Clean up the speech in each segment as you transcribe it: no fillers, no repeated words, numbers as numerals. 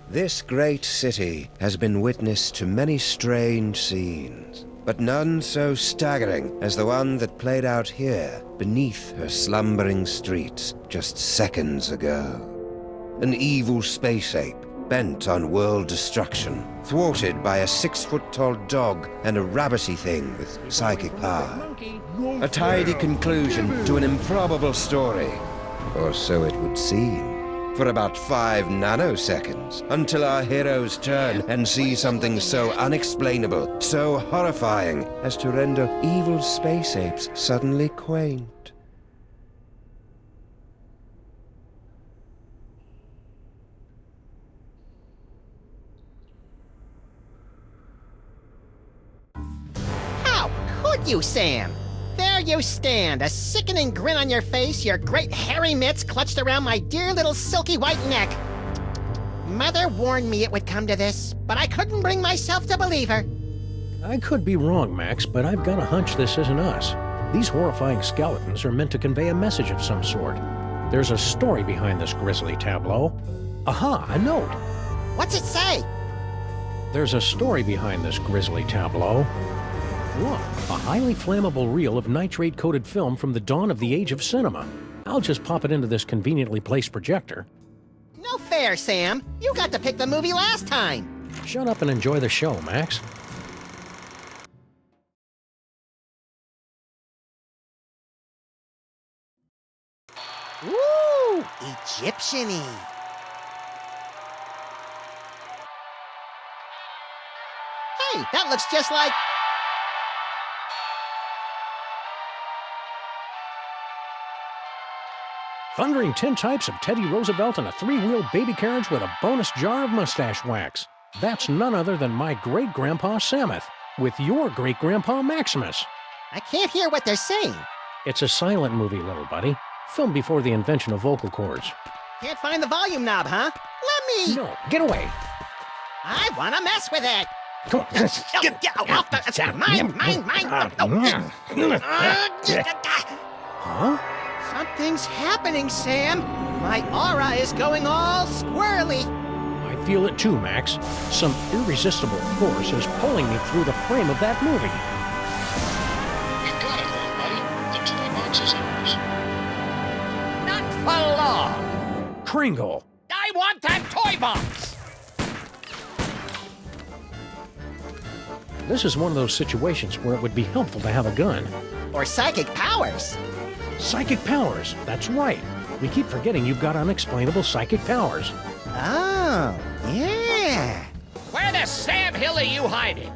This great city has been witness to many strange scenes, but none so staggering as the one that played out here beneath her slumbering streets just seconds ago. An evil space ape bent on world destruction, thwarted by a 6-foot-tall dog and a rabbity thing with psychic power. A tidy conclusion to an improbable story, or so it would seem. For about 5 nanoseconds, until our heroes turn and see something so unexplainable, so horrifying, as to render evil space apes suddenly quaint. How could you, Sam? There you stand, a sickening grin on your face, your great hairy mitts clutched around my dear little silky white neck. Mother warned me it would come to this, but I couldn't bring myself to believe her. I could be wrong, Max, but I've got a hunch this isn't us. These horrifying skeletons are meant to convey a message of some sort. There's a story behind this grisly tableau. Aha, a note. What's it say? There's a story behind this grisly tableau. Look, a highly flammable reel of nitrate-coated film from the dawn of the age of cinema. I'll just pop it into this conveniently placed projector. No fair, Sam. You got to pick the movie last time. Shut up and enjoy the show, Max. Ooh, Egyptian-y. Hey, that looks just like... Thundering tintypes of Teddy Roosevelt in a 3-wheel baby carriage with a bonus jar of mustache wax. That's none other than my great-grandpa Samuth, with your great-grandpa Maximus. I can't hear what they're saying. It's a silent movie, little buddy. Filmed before the invention of vocal cords. Can't find the volume knob, huh? Let me... No, get away. I want to mess with it. Come on. Off the... Mine. Huh? Something's happening, Sam. My aura is going all squirrely. I feel it too, Max. Some irresistible force is pulling me through the frame of that movie. We've got it, little buddy. The toy box is ours. Not for long. Kringle. I want that toy box. This is one of those situations where it would be helpful to have a gun. Or psychic powers. Psychic powers, that's right. We keep forgetting you've got unexplainable psychic powers. Oh, yeah. Where the Sam Hill are you hiding?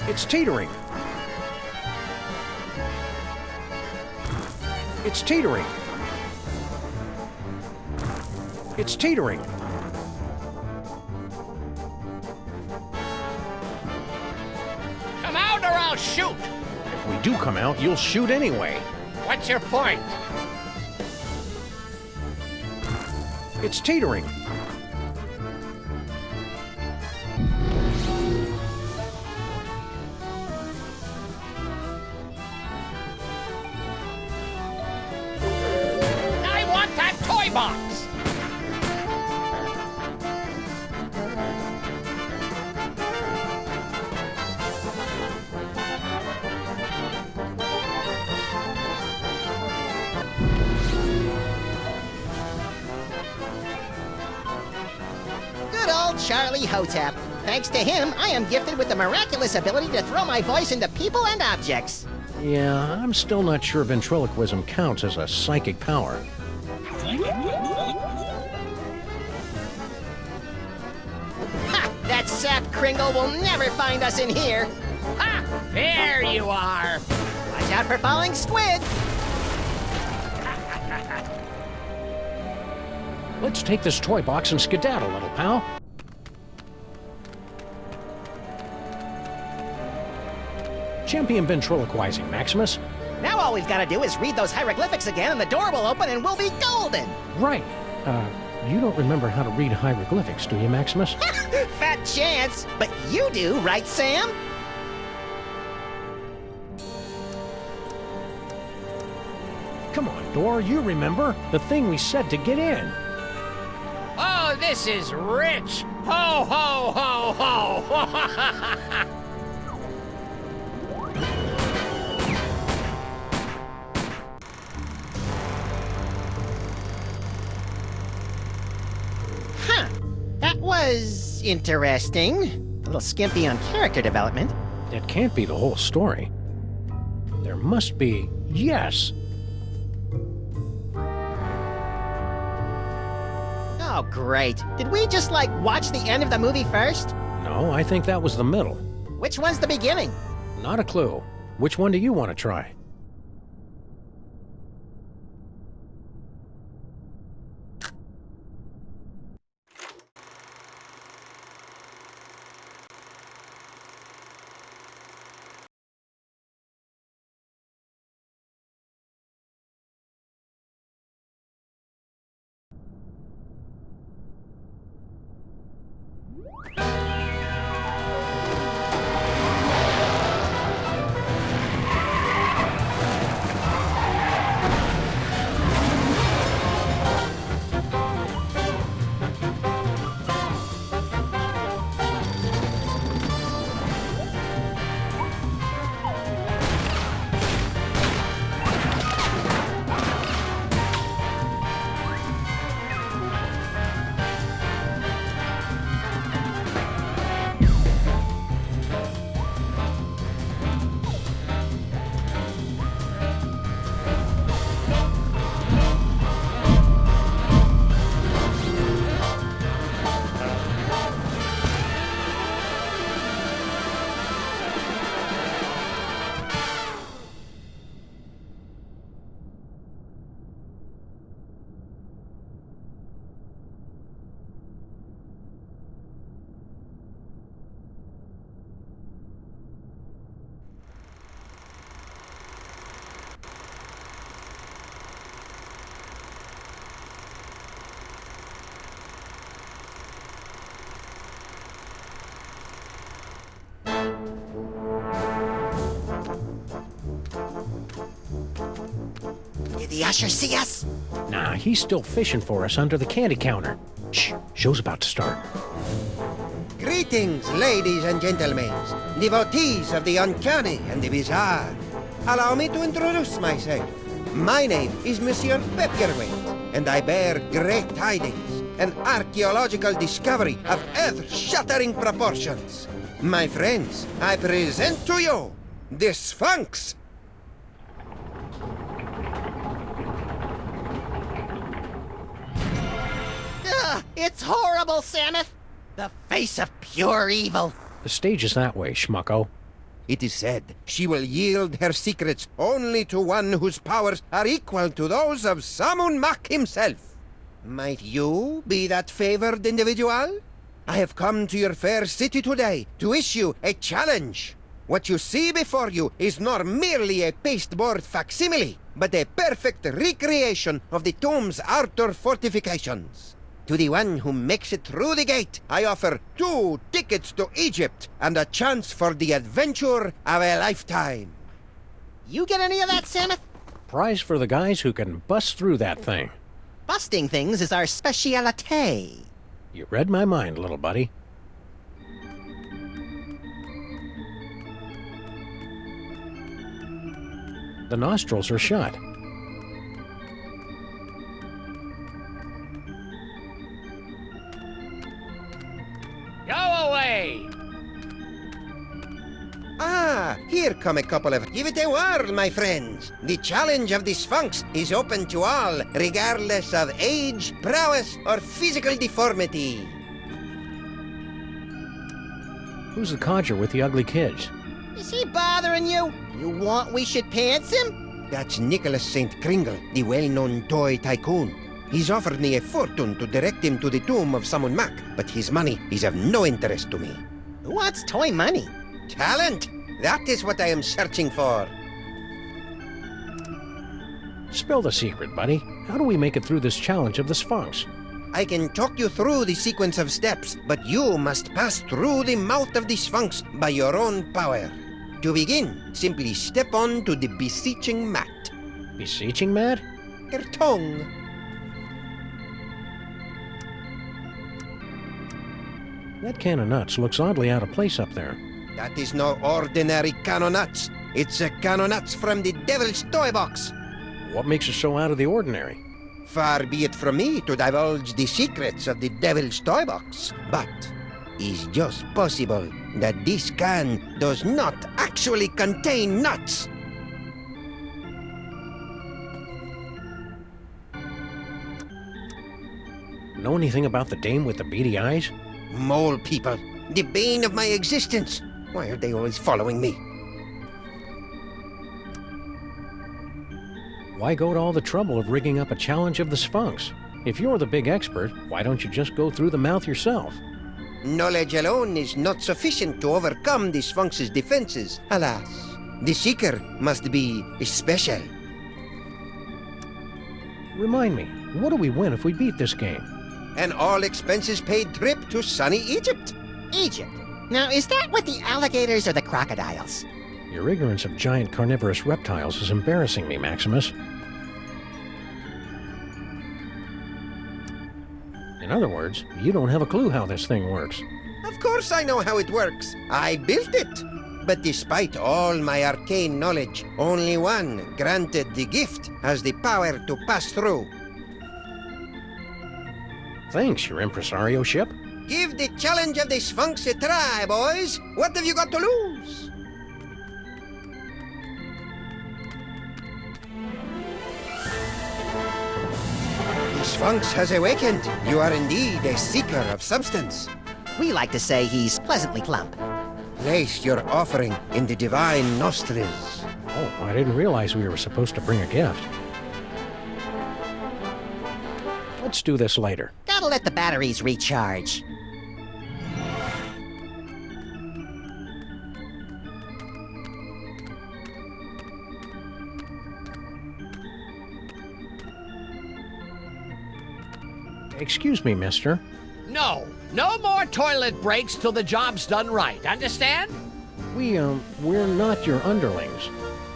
It's teetering. It's teetering. It's teetering. Come out or I'll shoot! If we do come out, you'll shoot anyway. What's your point? It's teetering. I want that toy box! Good old Charlie Hotep. Thanks to him, I am gifted with the miraculous ability to throw my voice into people and objects. Yeah, I'm still not sure ventriloquism counts as a psychic power. Ha! That sap Kringle will never find us in here. Ha! There you are! Watch out for falling squid. Let's take this toy box and skedaddle, little pal. Champion ventriloquizing, Maximus. Now all we've got to do is read those hieroglyphics again and the door will open and we'll be golden. Right. You don't remember how to read hieroglyphics, do you, Maximus? Fat chance. But you do, right, Sam? Come on, Dor, you remember? The thing we said to get in. Oh, this is rich! Ho, ho, ho, ho! Huh. That was interesting. A little skimpy on character development. It can't be the whole story. There must be. Yes! Oh, great. Did we just, watch the end of the movie first? No, I think that was the middle. Which one's the beginning? Not a clue. Which one do you want to try? Did the usher see us? Nah, he's still fishing for us under the candy counter. Shh, show's about to start. Greetings, ladies and gentlemen, devotees of the uncanny and the bizarre. Allow me to introduce myself. My name is Monsieur Pepperweight, and I bear great tidings, an archaeological discovery of earth-shattering proportions. My friends, I present to you the Sphinx. Ugh, it's horrible, Samus! The face of pure evil. The stage is that way, schmucko. It is said she will yield her secrets only to one whose powers are equal to those of Samun Mak himself. Might you be that favored individual? I have come to your fair city today to issue a challenge. What you see before you is not merely a pasteboard facsimile, but a perfect recreation of the tomb's outer fortifications. To the one who makes it through the gate, I offer 2 tickets to Egypt and a chance for the adventure of a lifetime. You get any of that, Samus? Prize for the guys who can bust through that thing. Busting things is our specialite. You read my mind, little buddy. The nostrils are shut. Go away! Ah, here come a couple of... Give it a whirl, my friends. The challenge of the Sphinx is open to all, regardless of age, prowess, or physical deformity. Who's the codger with the ugly kids? Is he bothering you? You want we should pants him? That's Nicholas St. Kringle, the well-known toy tycoon. He's offered me a fortune to direct him to the tomb of Samun Mak, but his money is of no interest to me. Who wants toy money? Talent! That is what I am searching for. Spill the secret, buddy. How do we make it through this challenge of the Sphinx? I can talk you through the sequence of steps, but you must pass through the mouth of the Sphinx by your own power. To begin, simply step on to the beseeching mat. Beseeching mat? Your tongue. That can of nuts looks oddly out of place up there. That is no ordinary can of nuts. It's a can of nuts from the devil's toy box. What makes it so out of the ordinary? Far be it from me to divulge the secrets of the devil's toy box, but it's just possible that this can does not actually contain nuts. Know anything about the dame with the beady eyes? Mole people, the bane of my existence. Why are they always following me? Why go to all the trouble of rigging up a challenge of the Sphinx? If you're the big expert, why don't you just go through the mouth yourself? Knowledge alone is not sufficient to overcome the Sphinx's defenses, alas. The seeker must be special. Remind me, what do we win if we beat this game? An all-expenses-paid trip to sunny Egypt. Egypt. Now, is that with the alligators or the crocodiles? Your ignorance of giant carnivorous reptiles is embarrassing me, Maximus. In other words, you don't have a clue how this thing works. Of course I know how it works. I built it. But despite all my arcane knowledge, only one, granted the gift, has the power to pass through. Thanks, your impresario ship. Give the challenge of the Sphinx a try, boys. What have you got to lose? The Sphinx has awakened. You are indeed a seeker of substance. We like to say he's pleasantly plump. Place your offering in the divine nostrils. Oh, I didn't realize we were supposed to bring a gift. Let's do this later. Gotta let the batteries recharge. Excuse me, mister. No more toilet breaks till the job's done right. Understand? We're not your underlings.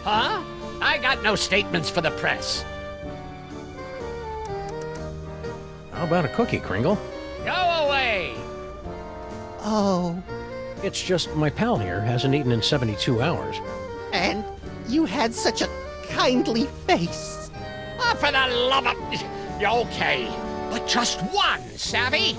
Huh? I got no statements for the press. How about a cookie, Kringle? Go away! Oh, It's just my pal here hasn't eaten in 72 hours. and you had such a kindly face. Oh, for the love of... Okay, but just one, savvy?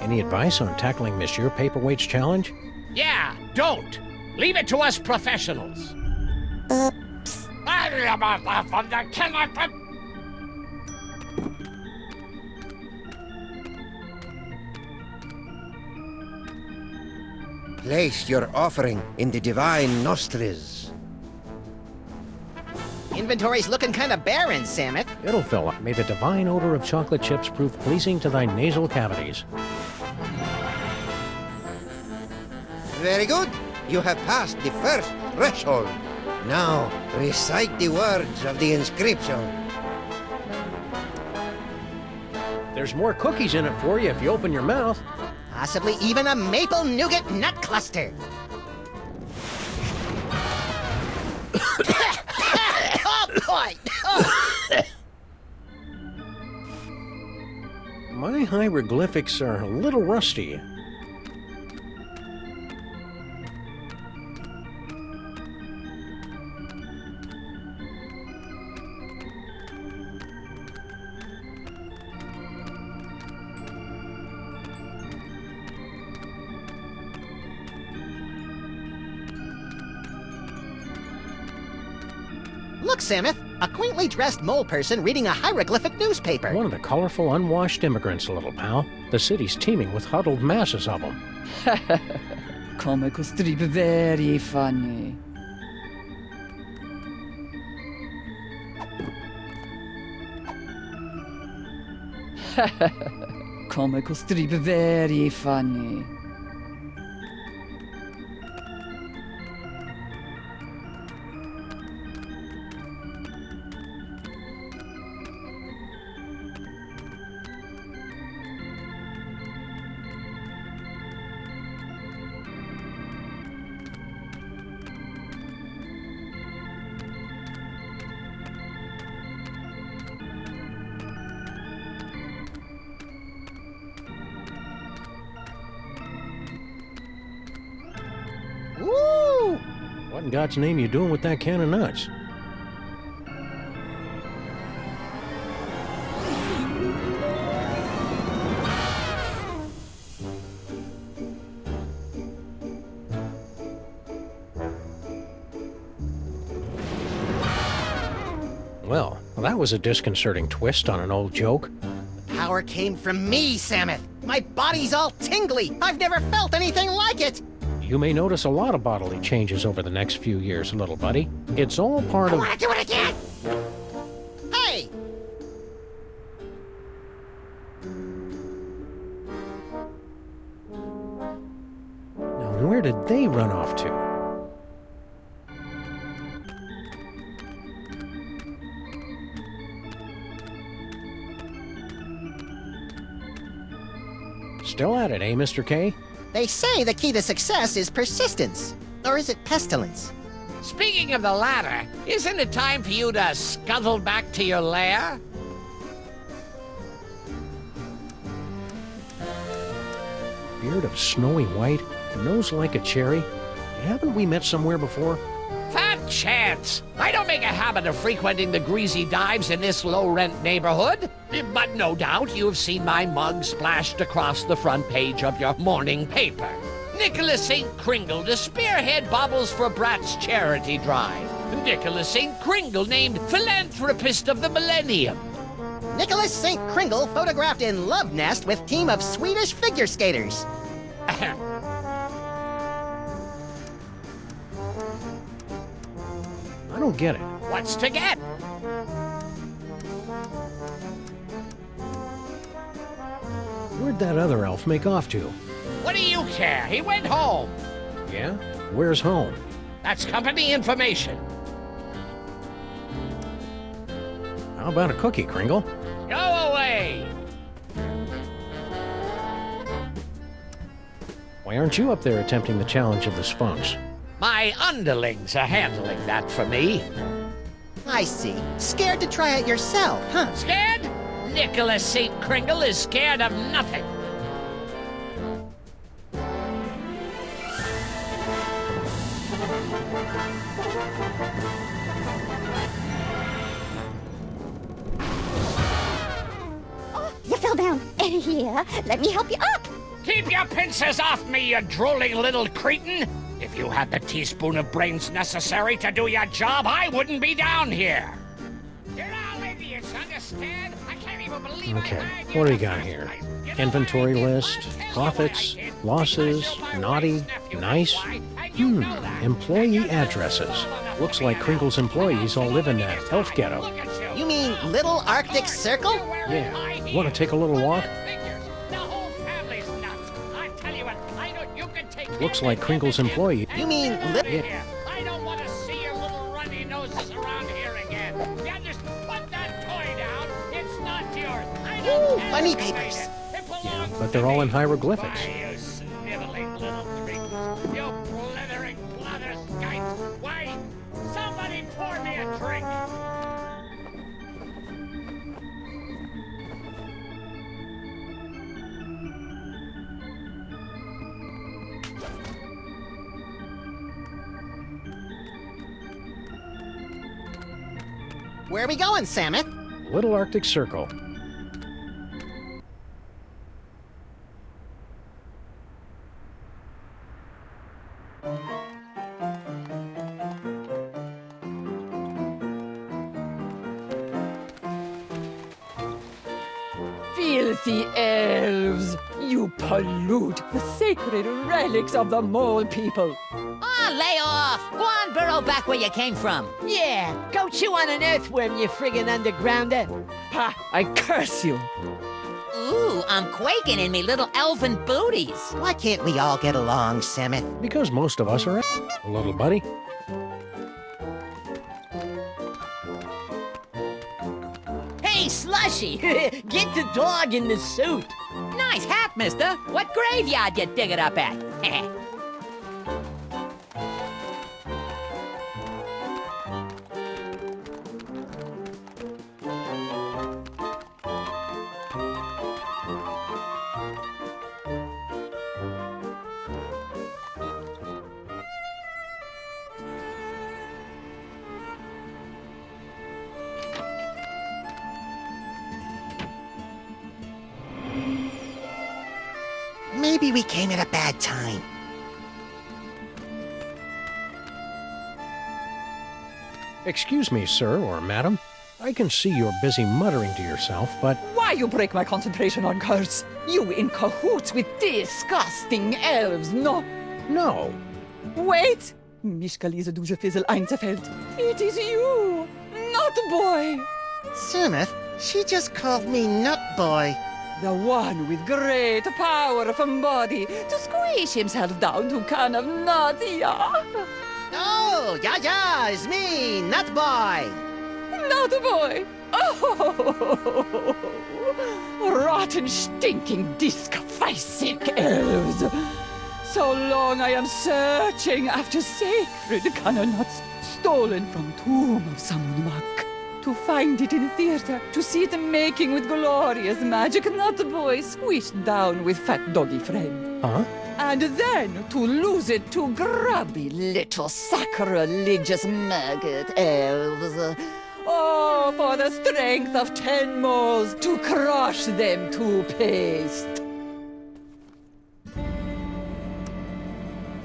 Any advice on tackling Monsieur Paperweight's challenge? Yeah, don't. Leave it to us professionals. Place your offering in the divine nostrils. Inventory's looking kind of barren, Samet. It'll fill up. May the divine odor of chocolate chips prove pleasing to thy nasal cavities. Very good. You have passed the first threshold. Now, recite the words of the inscription. There's more cookies in it for you if you open your mouth. Possibly even a maple nougat nut cluster. Oh, boy! Oh. My hieroglyphics are a little rusty. Look, Samet, a quaintly dressed mole person reading a hieroglyphic newspaper. One of the colorful, unwashed immigrants, little pal. The city's teeming with huddled masses of them. Come costribe very funny. Come costribe very funny. What in God's name you doing with that can of nuts? Well, that was a disconcerting twist on an old joke. Power came from me, Samus. My body's all tingly. I've never felt anything like it. You may notice a lot of bodily changes over the next few years, little buddy. It's all part I of... want to do it again. Hey! Now, where did they run off to? Still at it, eh, Mr. K? They say the key to success is persistence. Or is it pestilence? Speaking of the latter, isn't it time for you to scuttle back to your lair? Beard of snowy white, nose like a cherry. Haven't we met somewhere before? Fat chance! I don't make a habit of frequenting the greasy dives in this low-rent neighborhood. But no doubt you've seen my mug splashed across the front page of your morning paper. Nicholas St. Kringle to spearhead Bobbles for Brats charity drive. Nicholas St. Kringle named Philanthropist of the Millennium. Nicholas St. Kringle photographed in love nest with team of Swedish figure skaters. I don't get it. What's to get? Where'd that other elf make off to? What do you care? He went home. Yeah? Where's home? That's company information. How about a cookie, Kringle? Go away! Why aren't you up there attempting the challenge of the Sphinx? My underlings are handling that for me. I see. Scared to try it yourself, huh? Scared? Nicholas St. Kringle is scared of nothing. Oh, you fell down. Here, let me help you up. Keep your pincers off me, you drooling little cretin! If you had the teaspoon of brains necessary to do your job, I wouldn't be down here. You're all idiots, understand? I can't even believe Okay, what do we got here? Inventory list, profits, losses, naughty, nice? Employee addresses. Looks like Kringle's employees all live in that elf ghetto. You mean Little Arctic Circle? Yeah. Want to take a little walk? Looks like Kringle's employee. You mean Yeah. I don't want to see your little runny noses around here again. You just put that toy down. It's not yours. I don't Ooh, care funny if you papers. made it. It belongs Yeah, to but they're all me. in hieroglyphics. Why, you sniveling little creeps. You blithering blatherskites. Why, somebody pour me a drink. Where are we going, Samus? Little Arctic Circle. Filthy elves! You pollute the sacred relics of the mole people. Oh, lay off! Go on, burrow back where you came from. Yeah, go chew on an earthworm, you friggin' undergrounder. Pa, I curse you. Ooh, I'm quaking in me little elfin booties. Why can't we all get along, Samus? Because most of us are little buddy. Hey, Slushy, get the dog in the suit. Nice hat, mister. What graveyard you dig it up at? Maybe we came at a bad time. Excuse me, sir or madam. I can see you're busy muttering to yourself, but Why you break my concentration on curse? You in cahoots with disgusting elves, no? no. Wait! Mich Lise Duje Fizzle Einzefeld. It is you, not boy. Sumith, she just called me Nut Boy. The one with great power from body to squish himself down to can of nuts, yeah? Oh, yeah, it's me, Nut Boy. Not boy. Oh, rotten, stinking, disc-sick elves. So long I am searching after sacred canonuts stolen from tomb of Samunmak. To find it in theater, to see it making with glorious magic, not boy squished down with fat doggy friend. Huh? And then to lose it to grubby little sacrilegious maggot elves. Oh, for the strength of 10 moles to crush them to paste.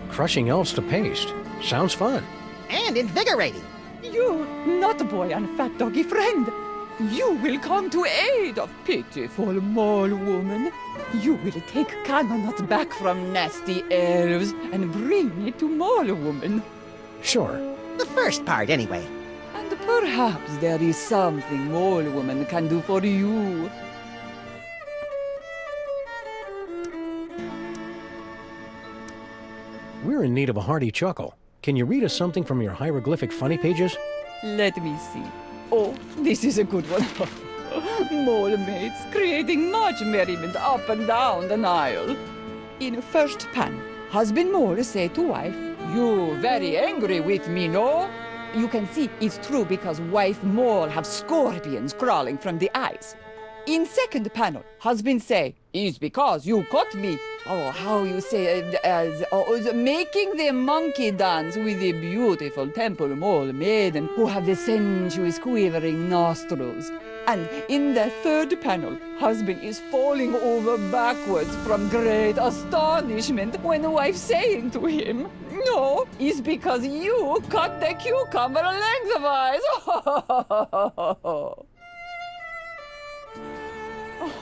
Crushing elves to paste. Sounds fun. And invigorating. You, not boy and fat doggy friend. You will come to aid of pitiful mole woman. You will take Canonut back from nasty elves and bring it to mole woman. Sure. The first part, anyway. And perhaps there is something mole woman can do for you. We're in need of a hearty chuckle. Can you read us something from your hieroglyphic funny pages? Let me see. Oh, this is a good one. Mole mates creating much merriment up and down the Nile. In first pan, husband mole say to wife, "You very angry with me, no?" You can see it's true because wife mole have scorpions crawling from the eyes. In second panel, husband say, "It's because you caught me." Oh, how you say making the monkey dance with the beautiful temple mole maiden who have the sensuous quivering nostrils. And in the third panel, husband is falling over backwards from great astonishment when the wife saying to him, "No, it's because you cut the cucumber lengthwise."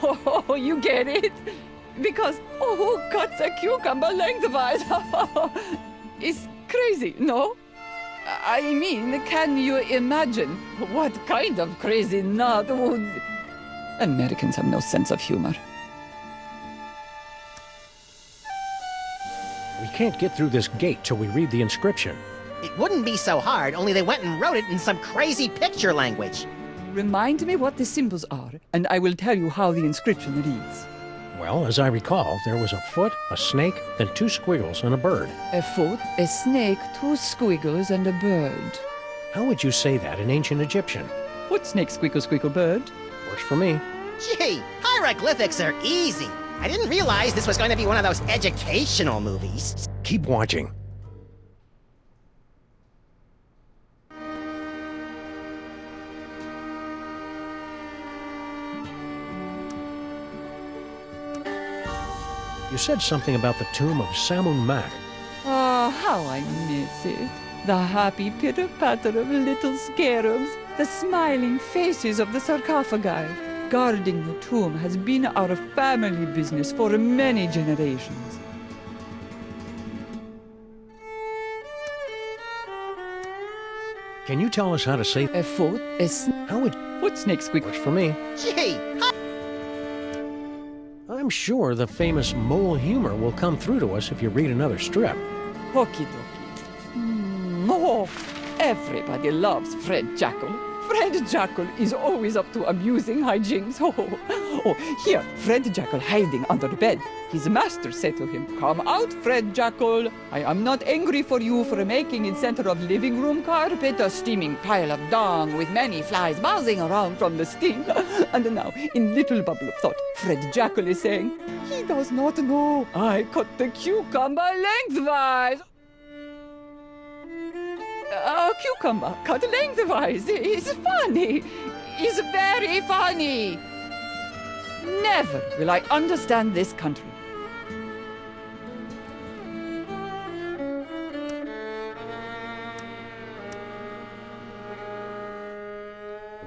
Oh, you get it? Because, who cuts a cucumber lengthwise? It's crazy, no? I mean, can you imagine what kind of crazy nut would... Americans have no sense of humor. We can't get through this gate till we read the inscription. It wouldn't be so hard, only they went and wrote it in some crazy picture language. Remind me what the symbols are, and I will tell you how the inscription reads. Well, as I recall, there was a foot, a snake, then 2 squiggles, and a bird. A foot, a snake, 2 squiggles, and a bird. How would you say that in ancient Egyptian? Foot, snake, squiggle, squiggle, bird. Works for me. Gee, hieroglyphics are easy. I didn't realize this was going to be one of those educational movies. Keep watching. You said something about the tomb of Samun Mak. Ah, how I miss it. The happy pitter-patter of little scarabs, the smiling faces of the sarcophagi. Guarding the tomb has been our family business for many generations. Can you tell us how to say A foot, How would... foot snake squiggle. Works for me. Gee, I'm sure the famous mole humor will come through to us if you read another strip. Okie dokie. Oh, everybody loves Fred Jackal. Fred Jackal is always up to amusing hijinks. Oh, here, Fred Jackal hiding under the bed. His master said to him, "Come out, Fred Jackal. I am not angry for you for making in center of living room carpet a steaming pile of dung with many flies buzzing around from the steam." And now, in little bubble of thought, Fred Jackal is saying, "He does not know. I cut the cucumber lengthwise." A cucumber cut lengthwise is funny. Is very funny. Never will I understand this country.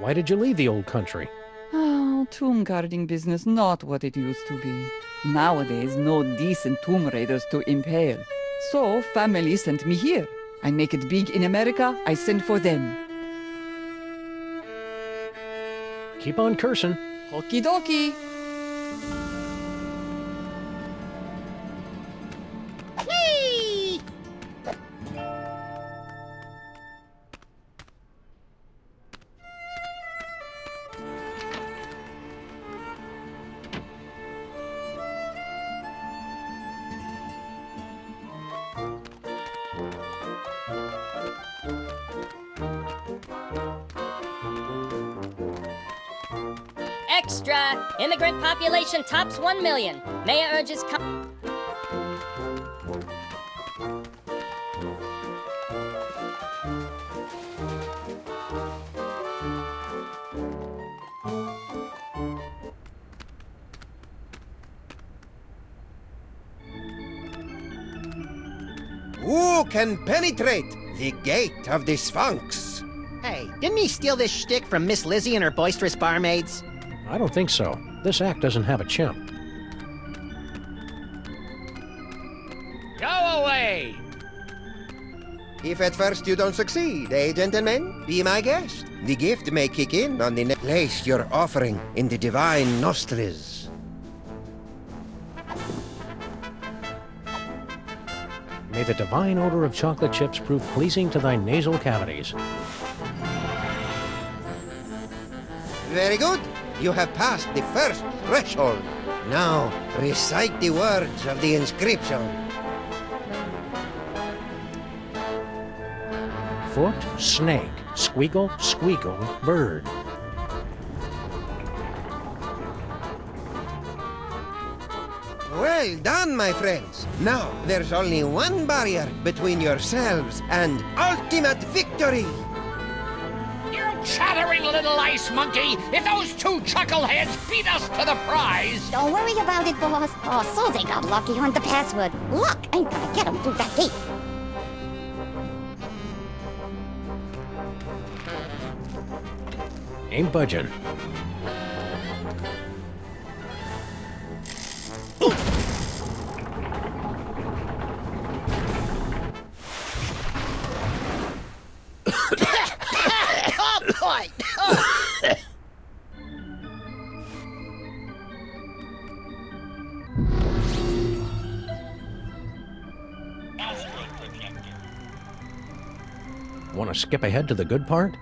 Why did you leave the old country? Oh, tomb guarding business not what it used to be. Nowadays, no decent tomb raiders to impale. So, family sent me here. I make it big in America, I send for them. Keep on cursing. Okie dokie. Whee! Extra! Immigrant population tops 1 million. Mayor urges Who can penetrate the gate of the Sphinx? Hey, didn't he steal this shtick from Miss Lizzie and her boisterous barmaids? I don't think so. This act doesn't have a chimp. Go away! If at first you don't succeed, eh, gentlemen? Be my guest. The gift may kick in on the next. Place your offering in the divine nostrils. May the divine odor of chocolate chips prove pleasing to thy nasal cavities. Very good. You have passed the first threshold. Now, recite the words of the inscription. Foot, snake, squeagle, squeagle, bird. Well done, my friends. Now, there's only one barrier between yourselves and ultimate victory. You chattering little ice monkey! If those two chuckleheads beat us to the prize! Don't worry about it, boss. Oh, so they got lucky on the password. Luck ain't gonna get them through that gate. Ain't budging. Oh, boy! Oh. Want to skip ahead to the good part?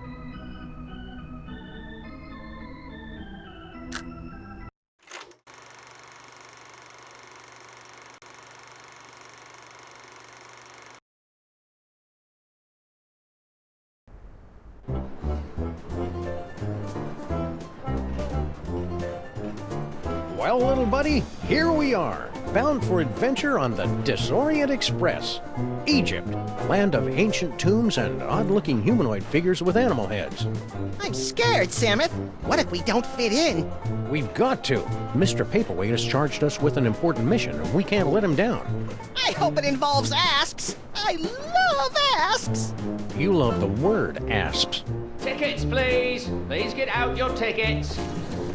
Well, little buddy, here we are, bound for adventure on the Disorient Express. Egypt, land of ancient tombs and odd-looking humanoid figures with animal heads. I'm scared, Samus. What if we don't fit in? We've got to. Mr. Paperweight has charged us with an important mission, and we can't let him down. I hope it involves asks. I love asks. You love the word asps. Tickets, please. Please get out your tickets.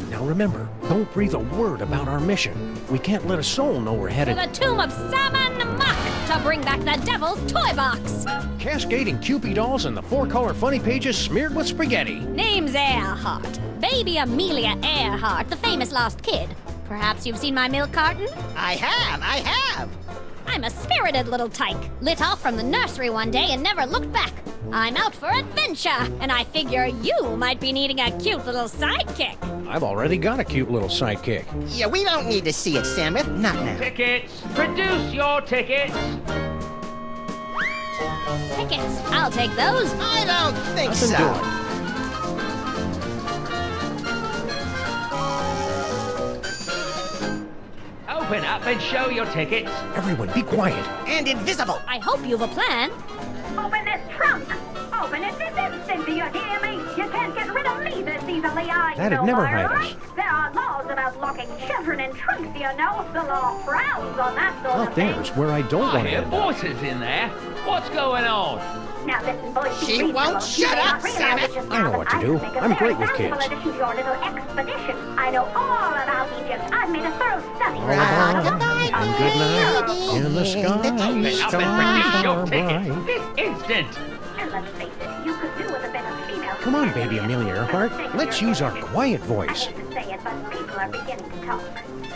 Now remember, don't breathe a word about our mission. We can't let a soul know we're to headed... the tomb of Salmon Muck to bring back the devil's toy box. Cascading Kewpie dolls and the four-color funny pages smeared with spaghetti. Name's Earhart. Baby Amelia Earhart, the famous lost kid. Perhaps you've seen my milk carton? I have. I'm a spirited little tyke, lit off from the nursery one day and never looked back. I'm out for adventure, and I figure you might be needing a cute little sidekick. I've already got a cute little sidekick. Yeah, we don't need to see it, Samus. Not now. Tickets. Produce your tickets. Tickets, I'll take those. I don't think Nothing so. doing. Open up and show your tickets. Everyone, be quiet. And invisible. I hope you've a plan. Open this trunk! Open it this instant, do you hear me? You can't get rid of me this easily, I That'd know never my hide us. rights. There are laws about locking children in trunks, you know. The law frowns on that sort Out of thing. there's where I don't I want to hear end up. voices in there. What's going on? Now listen, boys, She you won't fellows, shut you may up, not realize Sammy. it just I know now, what but to do. I can make a I'm great very with kids. valuable addition to your little expedition. I know all about Egypt. I've made a thorough study. All about Goodbye, and good night in the sky, Open up and release your stars ticket bright. this instant. And let's face it, you could do with a bit of female. Come on, baby Amelia Earhart. Let's use our quiet I voice. hate to say it, but people are beginning to talk.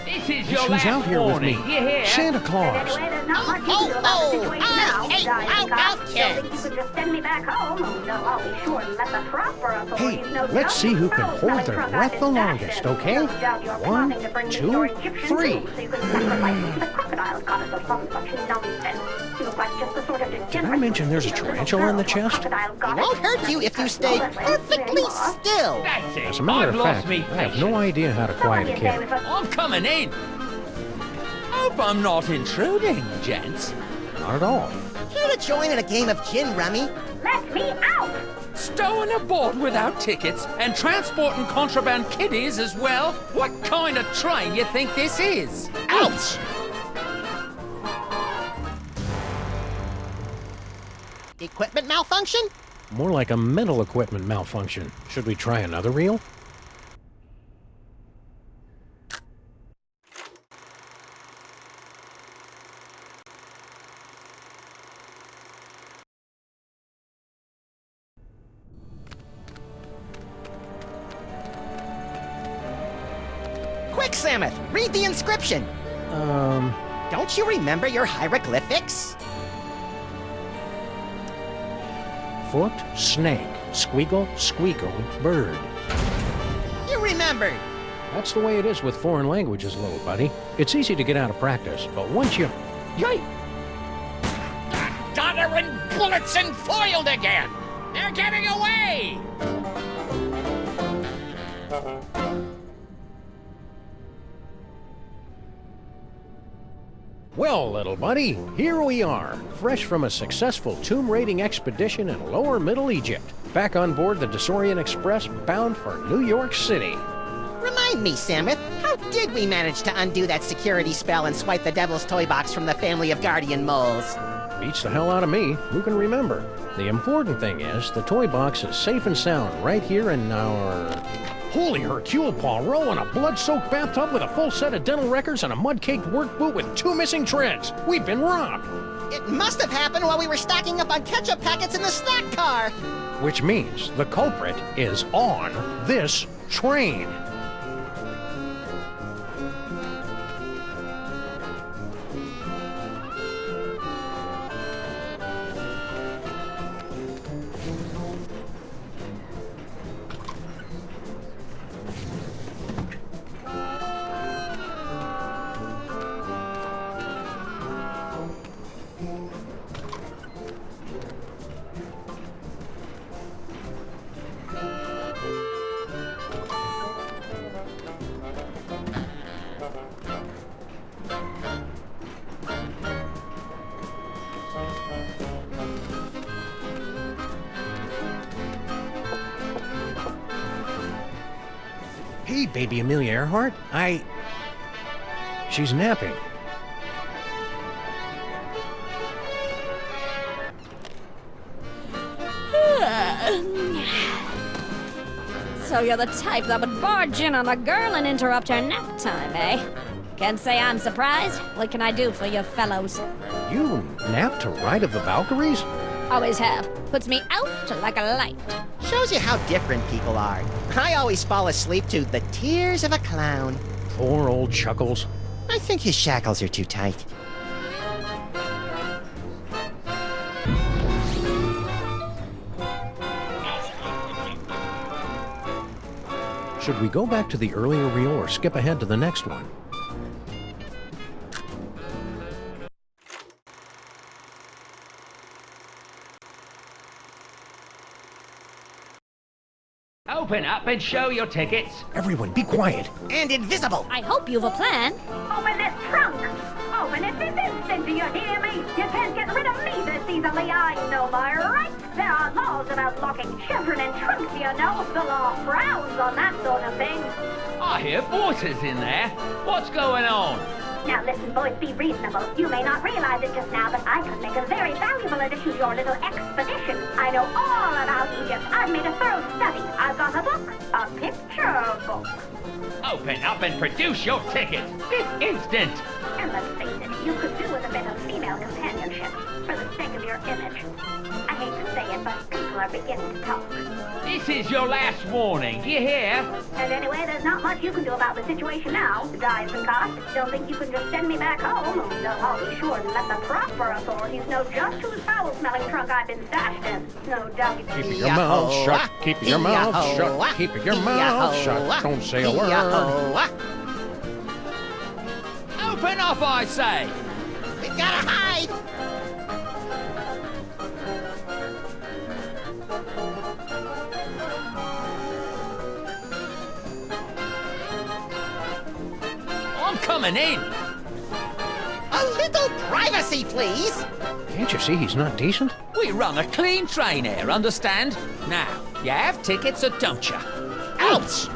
This is She's your last out here with warning. me. You hear? Santa Claus. Anyway, there's not much you can do about the situation now. Hey, Diane out, Cox. out, Don't kids. think you could just send me back home? Oh, no, I'll be sure and let the proper authorities Hey, know. let's see who can No hold smelling their truck breath I've the been longest, stashed in. okay? No doubt you're 1, plotting to bring me 2, your Egyptian 3. tomb so you can sacrifice me to the crocodile goddess or some such nonsense. You look like just the sort of Did I mention there's a tarantula in the chest? It won't hurt you if you stay perfectly still. That's it. As a matter I've of lost fact, me I have no idea how to quiet a kid. I'm coming in. Hope I'm not intruding, gents. Not at all. Here to join in a game of gin rummy. Let me out! Stowing aboard without tickets and transporting contraband kiddies as well? What kind of train you think this is? Ouch! Equipment malfunction? More like a mental equipment malfunction. Should we try another reel? Quick, Samus, read the inscription. Don't you remember your hieroglyphics? Foot, snake, squeagle, squeakle, bird. You remembered. That's the way it is with foreign languages, little buddy. It's easy to get out of practice, but once you... Yay! Doddering bullets and foiled again! They're getting away! Well, little buddy, here we are, fresh from a successful tomb raiding expedition in lower Middle Egypt, back on board the Desorient Express bound for New York City. Remind me, Samus, how did we manage to undo that security spell and swipe the Devil's Toy Box from the family of guardian moles? Beats the hell out of me. Who can remember? The important thing is, the toy box is safe and sound right here in our... Holy Hercule Poirot in a blood-soaked bathtub with a full set of dental records and a mud-caked work boot with 2 missing treads. We've been robbed. It must have happened while we were stocking up on ketchup packets in the snack car. Which means the culprit is on this train. Hey, baby Amelia Earhart, She's napping. So you're the type that would barge in on a girl and interrupt her nap time, eh? Can't say I'm surprised. What can I do for you fellows? You nap to Ride of the Valkyries? Always have. Puts me out like a light. Shows you how different people are. I always fall asleep to the tears of a clown. Poor old Chuckles. I think his shackles are too tight. Should we go back to the earlier reel or skip ahead to the next one? Open up and show your tickets. Everyone, be quiet. And invisible. I hope you've a plan. Open this trunk! Open it this instant, do you hear me? You can't get rid of me this easily, I know my rights. There are laws about locking children in trunks, you know. The law frowns on that sort of thing. I hear voices in there. What's going on? Now listen, boys, be reasonable. You may not realize it just now, but I could make a very valuable addition to your little expedition. I know all about Egypt. I've made a thorough study. I've got a book, a picture book. Open up and produce your tickets this instant. And let's face it, you could do with a bit of female companionship for the sake of your image. I hate to say it, but people are beginning to talk. This is your last warning, do you hear? And anyway, there's not much you can do about the situation now. The dives and costs. Don't think you can just send me back home. Though I'll be sure to let the proper authorities know just whose foul-smelling trunk I've been stashed in. No doubt you Keep your mouth shut. Keep your mouth shut. Keep your mouth shut. Don't say a word. Open up, I say! We gotta hide! I'm coming in! A little privacy, please! Can't you see he's not decent? We run a clean train here, understand? Now, you have tickets or don't you? Ouch!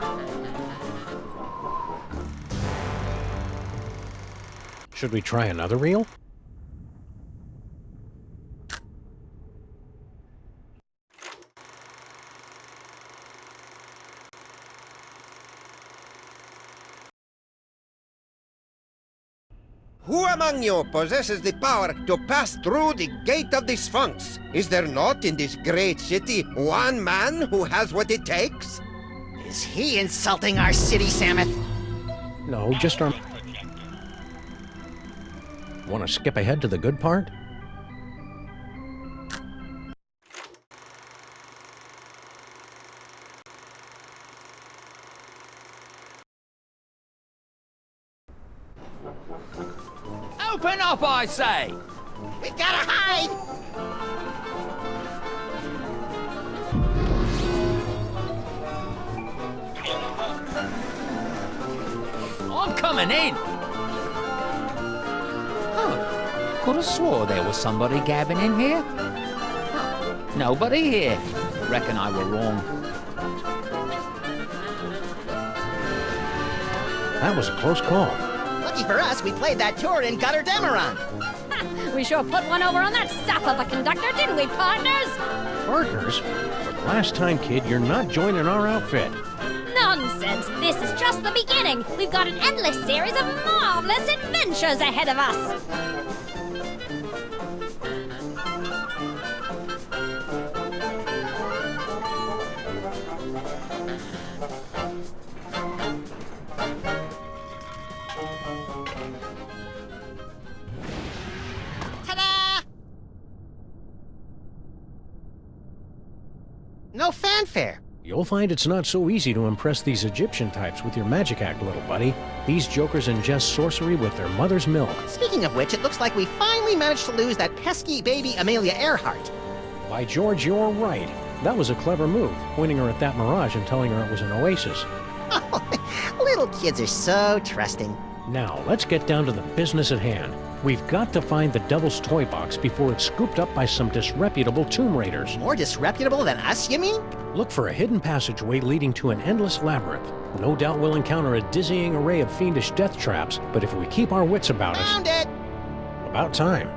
Should we try another reel? Who among you possesses the power to pass through the gate of the Sphinx? Is there not in this great city one man who has what it takes? Is he insulting our city, Samuth? No, just our... Want to skip ahead to the good part? Open up, I say! We gotta hide! I'm coming in! Could have swore there was somebody gabbing in here. Nobody here. Reckon I were wrong. That was a close call. Lucky for us, we played that tour in Gutter Demeron. We sure put one over on that sap of a conductor, didn't we, partners? Partners? For the last time, kid, you're not joining our outfit. Nonsense! This is just the beginning. We've got an endless series of marvelous adventures ahead of us. No fanfare. You'll find it's not so easy to impress these Egyptian types with your magic act, little buddy. These jokers ingest sorcery with their mother's milk. Speaking of which, it looks like we finally managed to lose that pesky baby Amelia Earhart. By George, you're right. That was a clever move, pointing her at that mirage and telling her it was an oasis. Oh, little kids are so trusting. Now, let's get down to the business at hand. We've got to find the Devil's Toy Box before it's scooped up by some disreputable tomb raiders. More disreputable than us, you mean? Look for a hidden passageway leading to an endless labyrinth. No doubt we'll encounter a dizzying array of fiendish death traps, but if we keep our wits about us... Found it! About time.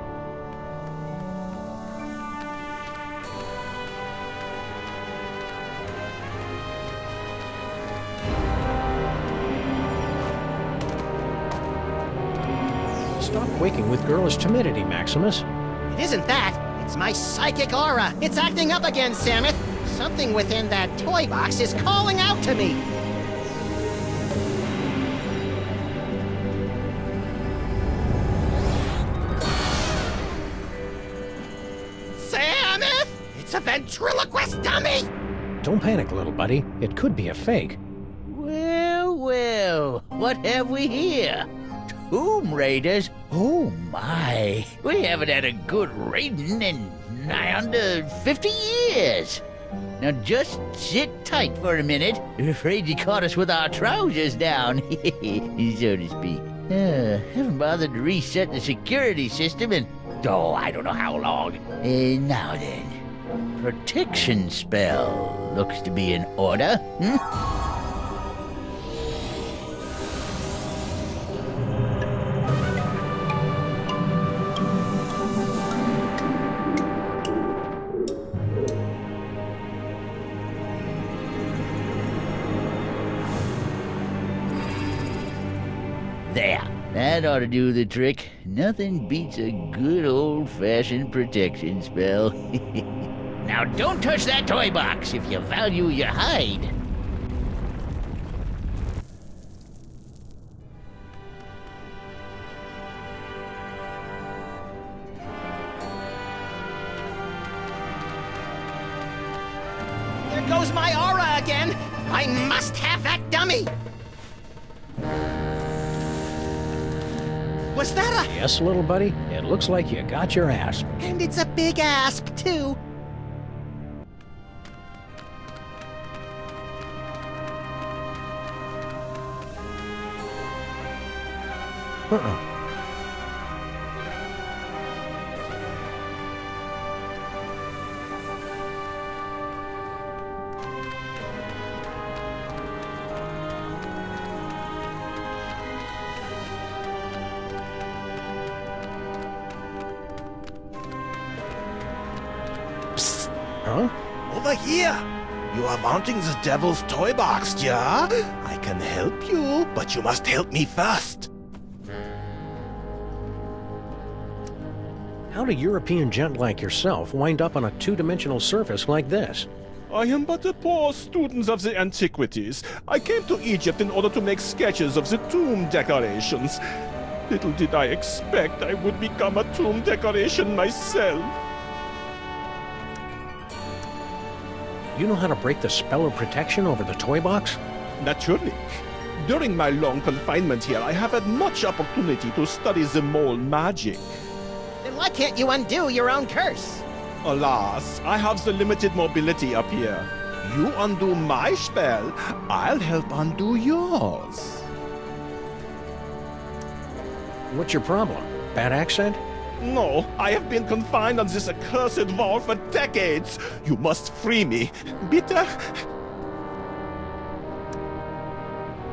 Stop quaking with girlish timidity, Maximus. It isn't that. It's my psychic aura. It's acting up again, Samuth. Something within that toy box is calling out to me. Samuth! It's a ventriloquist dummy! Don't panic, little buddy. It could be a fake. Well, well, what have we here? Tomb Raiders? Oh my, we haven't had a good raiding in nigh under 50 years. Now just sit tight for a minute. I'm afraid you caught us with our trousers down, so to speak. Haven't bothered to reset the security system in, I don't know how long. Now then, protection spell looks to be in order. That ought to do the trick. Nothing beats a good old-fashioned protection spell. Now don't touch that toy box if you value your hide. There goes my aura again. I must have that dummy. Was that a... Yes, little buddy, it looks like you got your asp. And it's a big asp, too. Huh? Over here! You are wanting the devil's toy box, yeah? I can help you, but you must help me first. How'd a European gent like yourself wind up on a two-dimensional surface like this? I am but a poor student of the antiquities. I came to Egypt in order to make sketches of the tomb decorations. Little did I expect I would become a tomb decoration myself. You know how to break the spell of protection over the toy box? Naturally. During my long confinement here, I have had much opportunity to study the mole magic. Then why can't you undo your own curse? Alas, I have the limited mobility up here. You undo my spell, I'll help undo yours. What's your problem? Bad accent? No, I have been confined on this accursed wall for decades. You must free me. Bitte?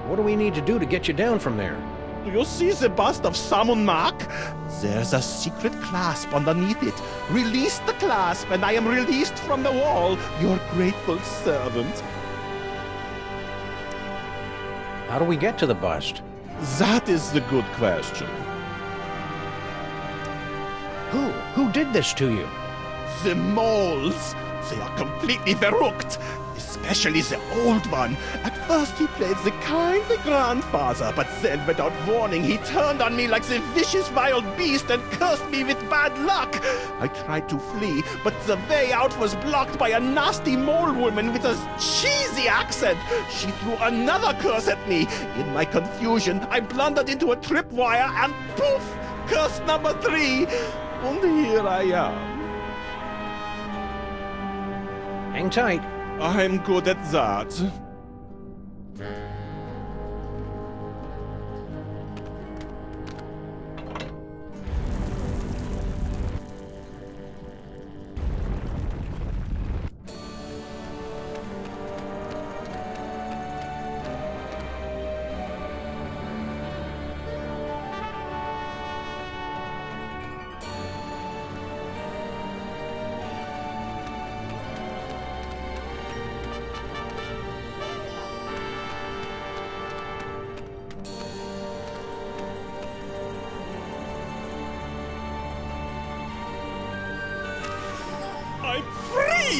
What do we need to do to get you down from there? Do you see the bust of Samun Mak? There's a secret clasp underneath it. Release the clasp and I am released from the wall, your grateful servant. How do we get to the bust? That is the good question. Who did this to you? The moles. They are completely verrückt. Especially the old one. At first he played the kindly grandfather, but then without warning he turned on me like the vicious wild beast and cursed me with bad luck. I tried to flee, but the way out was blocked by a nasty mole woman with a cheesy accent. She threw another curse at me. In my confusion, I blundered into a tripwire and poof! Curse number 3. And here I am. Hang tight. I'm good at that.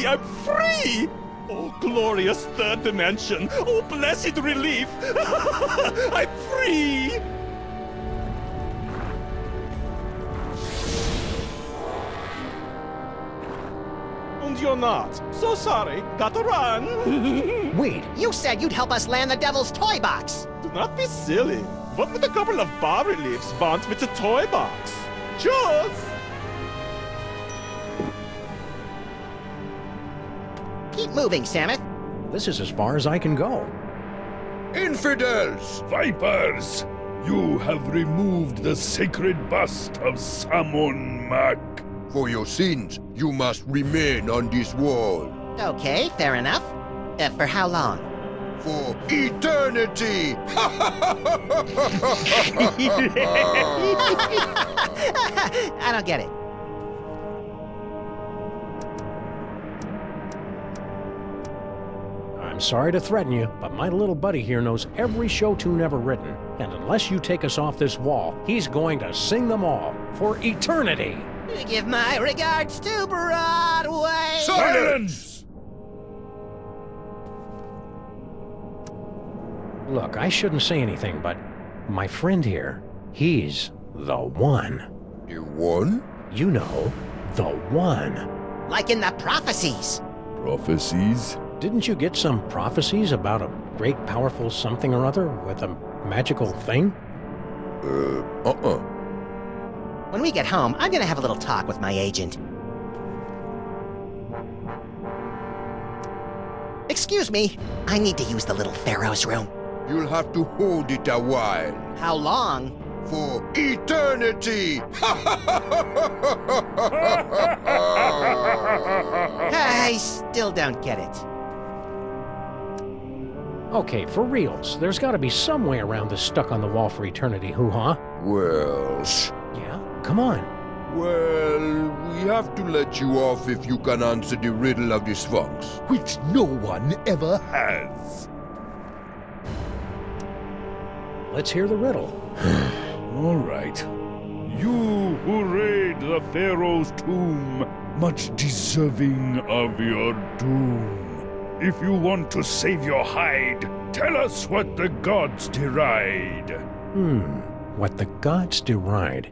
I'm free! Oh, glorious third dimension! Oh, blessed relief! I'm free! And you're not. So sorry. Gotta run. Wait. You said you'd help us land the devil's toy box. Do not be silly. What would a couple of bas-reliefs want with a toy box? Cheers! Keep moving, Samus. This is as far as I can go. Infidels! Vipers! You have removed the sacred bust of Samun Mak. For your sins, you must remain on this wall. Okay, fair enough. For how long? For eternity! I don't get it. sorry to threaten you, but my little buddy here knows every show tune ever written. And unless you take us off this wall, he's going to sing them all for eternity. Give my regards to Broadway. Silence! Look, I shouldn't say anything, but my friend here, he's the one. The one? You know, the one. Like in the prophecies. Prophecies? Didn't you get some prophecies about a great powerful something or other with a magical thing? When we get home, I'm gonna have a little talk with my agent. Excuse me, I need to use the little Pharaoh's room. You'll have to hold it a while. How long? For eternity! I still don't get it. Okay, for reals, there's gotta be some way around this stuck on the wall for eternity hoo-ha. Well... Yeah? Come on. Well, we have to let you off if you can answer the riddle of the Sphinx, which no one ever has. Let's hear the riddle. All right. You who raid the Pharaoh's tomb, much deserving of your doom. If you want to save your hide, tell us what the gods deride. What the gods deride.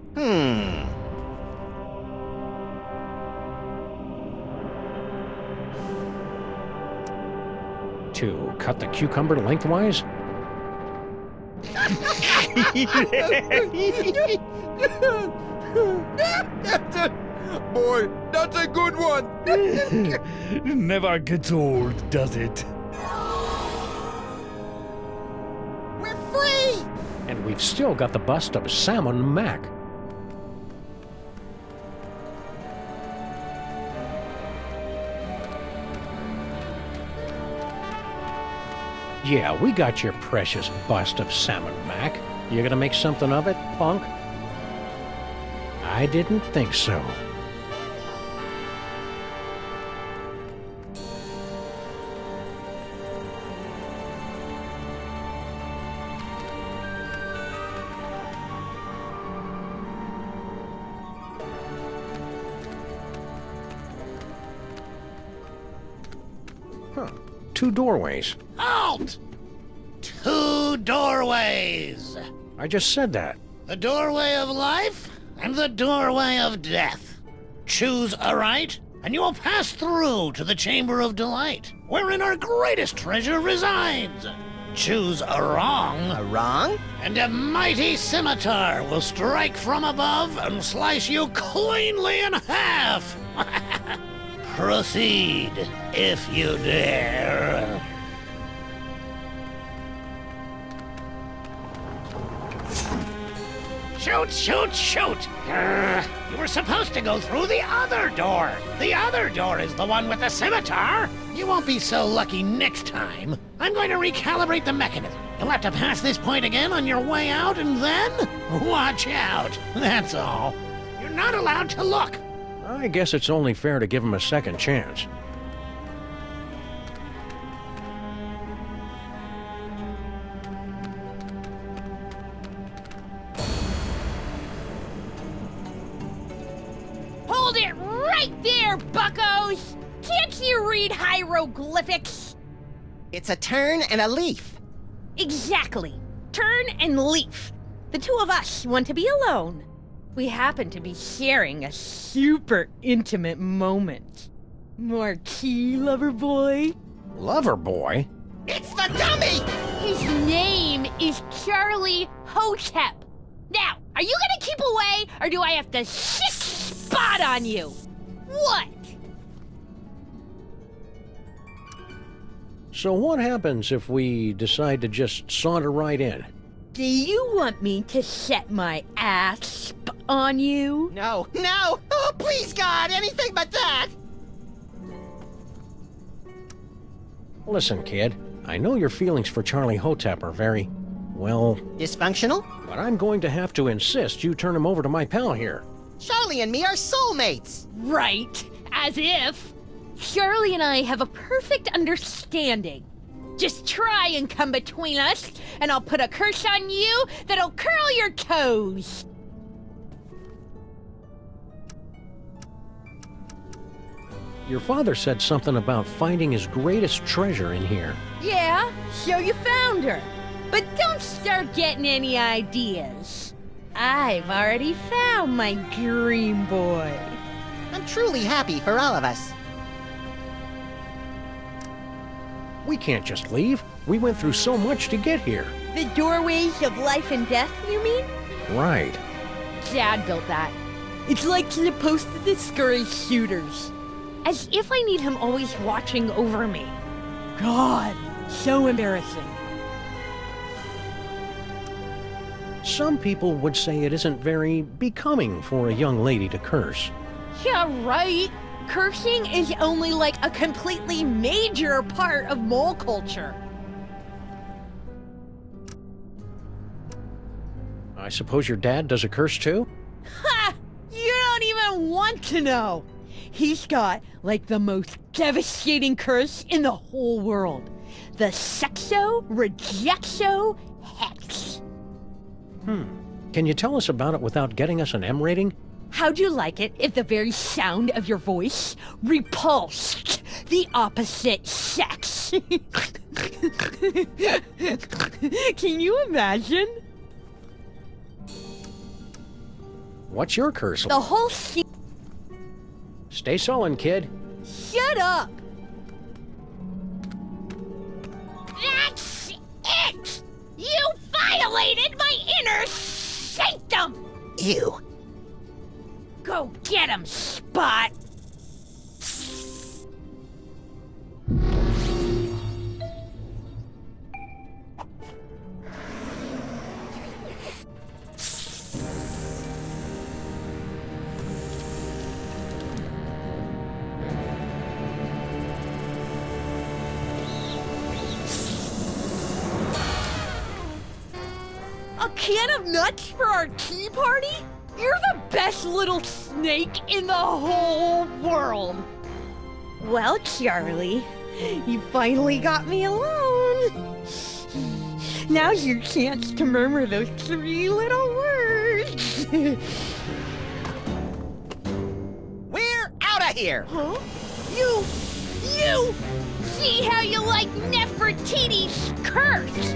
To cut the cucumber lengthwise? Boy, that's a good one! Never gets old, does it? We're free! And we've still got the bust of Salmon Mac. Yeah, we got your precious bust of Salmon Mac. You gonna make something of it, punk? I didn't think so. Huh. 2 doorways. Halt! 2 doorways. I just said that. The doorway of life and the doorway of death. Choose aright, and you will pass through to the Chamber of Delight, wherein our greatest treasure resides. Choose a wrong. A wrong? And a mighty scimitar will strike from above and slice you cleanly in half. Proceed, if you dare. Shoot, shoot, shoot! You were supposed to go through the other door. The other door is the one with the scimitar. You won't be so lucky next time. I'm going to recalibrate the mechanism. You'll have to pass this point again on your way out, and then watch out. That's all. You're not allowed to look. I guess it's only fair to give him a second chance. Hold it right there, buccos! Can't you read hieroglyphics? It's a turn and a leaf. Exactly. Turn and leaf. The 2 of us want to be alone. We happen to be sharing a super intimate moment. Marquis, lover boy? Lover boy? It's the dummy! His name is Charlie Hotep. Now, are you gonna keep away, or do I have to sick spot on you? What? So what happens if we decide to just saunter right in? Do you want me to set my ass on you? No, no! Oh, please, God, anything but that! Listen, kid, I know your feelings for Charlie Hotep are very, well... Dysfunctional? But I'm going to have to insist you turn him over to my pal here. Charlie and me are soulmates! Right, as if. Charlie and I have a perfect understanding. Just try and come between us, and I'll put a curse on you that'll curl your toes. Your father said something about finding his greatest treasure in here. Yeah, so you found her. But don't start getting any ideas. I've already found my dream boy. I'm truly happy for all of us. We can't just leave. We went through so much to get here. The doorways of life and death, you mean? Right. Dad built that. It's like supposed to discourage shooters. As if I need him always watching over me. God, so embarrassing. Some people would say it isn't very becoming for a young lady to curse. Yeah, right. Cursing is only like a completely major part of mole culture. I suppose your dad does a curse too? Ha! You don't even want to know. He's got like the most devastating curse in the whole world. The Sexo-Rejexo Hex. Can you tell us about it without getting us an M rating? How'd you like it if the very sound of your voice repulsed the opposite sex? Can you imagine? What's your curse? The whole scene. Stay sullen, kid. Shut up! That's it! You violated my inner sanctum! Ew. Go get him, Spot! A can of nuts for our tea party? You're the best little snake in the whole world. Well, Charlie, you finally got me alone. Now's your chance to murmur those 3 little words. We're out of here! Huh? You! See how you like Nefertiti's curse!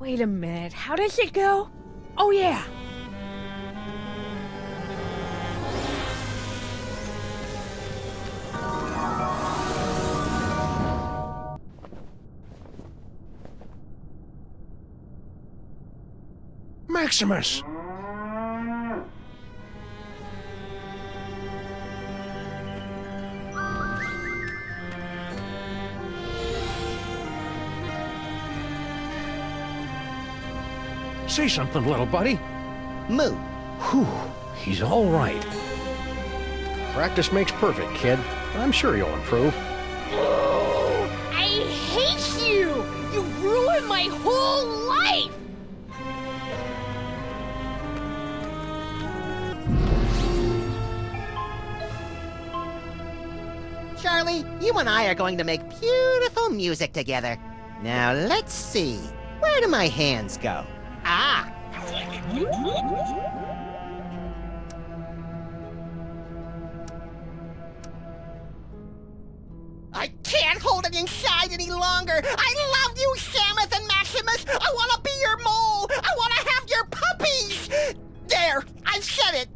Wait a minute, how does it go? Oh yeah! Maximus! Say something, little buddy. Moo. Whew, he's all right. Practice makes perfect, kid. I'm sure you'll improve. I hate you! You ruined my whole life! Charlie, you and I are going to make beautiful music together. Now let's see. Where do my hands go? Ah! I can't hold it inside any longer! I love you, Samus and Maximus! I want to be your mole! I want to have your puppies! There! I've said it!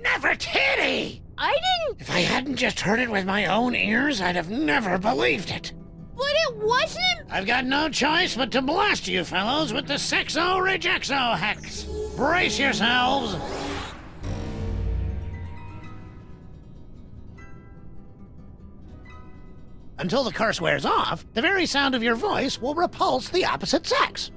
Nefertiti! I didn't... If I hadn't just heard it with my own ears, I'd have never believed it. But it wasn't... I've got no choice but to blast you fellows with the Sexo-Rejexo Hex. Brace yourselves! Until the curse wears off, the very sound of your voice will repulse the opposite sex.